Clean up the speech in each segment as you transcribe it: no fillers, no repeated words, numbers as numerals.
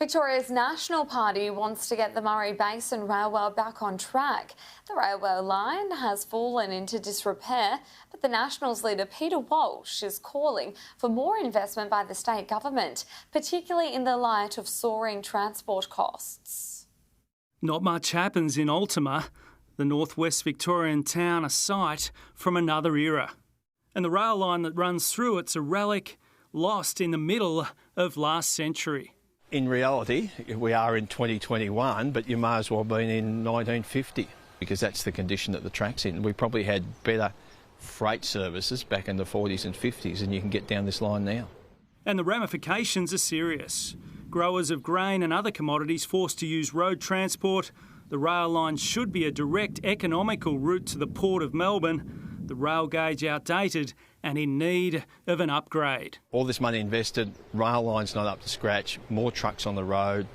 Victoria's National Party wants to get the Murray Basin railway back on track. The railway line has fallen into disrepair, but the Nationals leader Peter Walsh is calling for more investment by the state government, particularly in the light of soaring transport costs. Not much happens in Ultima, the northwest Victorian town, a sight from another era. And the rail line that runs through it's a relic lost in the middle of last century. In reality, we are in 2021, but you may as well have been in 1950 because that's the condition that the track's in. We probably had better freight services back in the 40s and 50s than you can get down this line now. And the ramifications are serious. Growers of grain and other commodities forced to use road transport. The rail line should be a direct economical route to the Port of Melbourne. The rail gauge outdated and in need of an upgrade. All this money invested, rail line's not up to scratch, more trucks on the road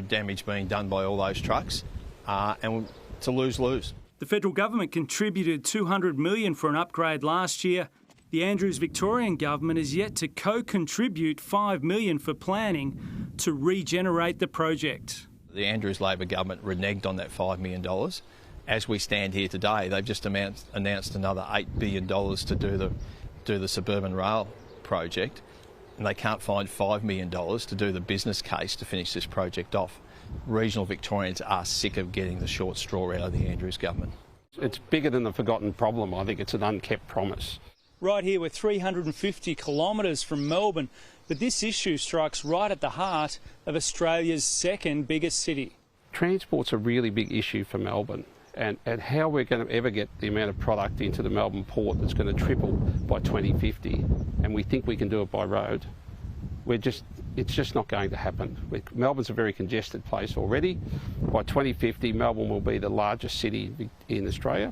damage being done by all those trucks, and it's a lose-lose. The federal government contributed $200 million for an upgrade last year. The Andrews Victorian government is yet to co-contribute $5 million for planning to regenerate the project. The Andrews Labor government reneged on that $5 million. As we stand here today, they've just announced another $8 billion to do the suburban rail project, and they can't find $5 million to do the business case to finish this project off. Regional Victorians are sick of getting the short straw out of the Andrews government. It's bigger than a forgotten problem. I think it's an unkept promise. Right here, we're 350 kilometres from Melbourne, but this issue strikes right at the heart of Australia's second biggest city. Transport's a really big issue for Melbourne. And how we're going to ever get the amount of product into the Melbourne port that's going to triple by 2050, and we think we can do it by road, it's just not going to happen. Melbourne's a very congested place already. By 2050, Melbourne will be the largest city in Australia.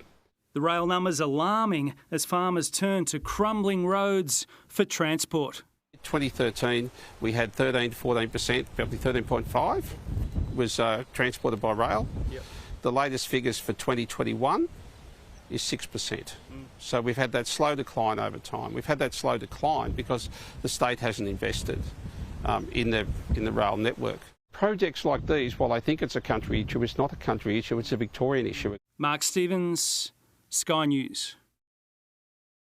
The rail number's alarming as farmers turn to crumbling roads for transport. In 2013, we had 13 to 14%, probably 13.5 was transported by rail. Yep. The latest figures for 2021 is 6%. So we've had that slow decline over time. We've had that slow decline because the state hasn't invested in the rail network. Projects like these, while I think it's a country issue, it's not a country issue, it's a Victorian issue. Mark Stevens, Sky News.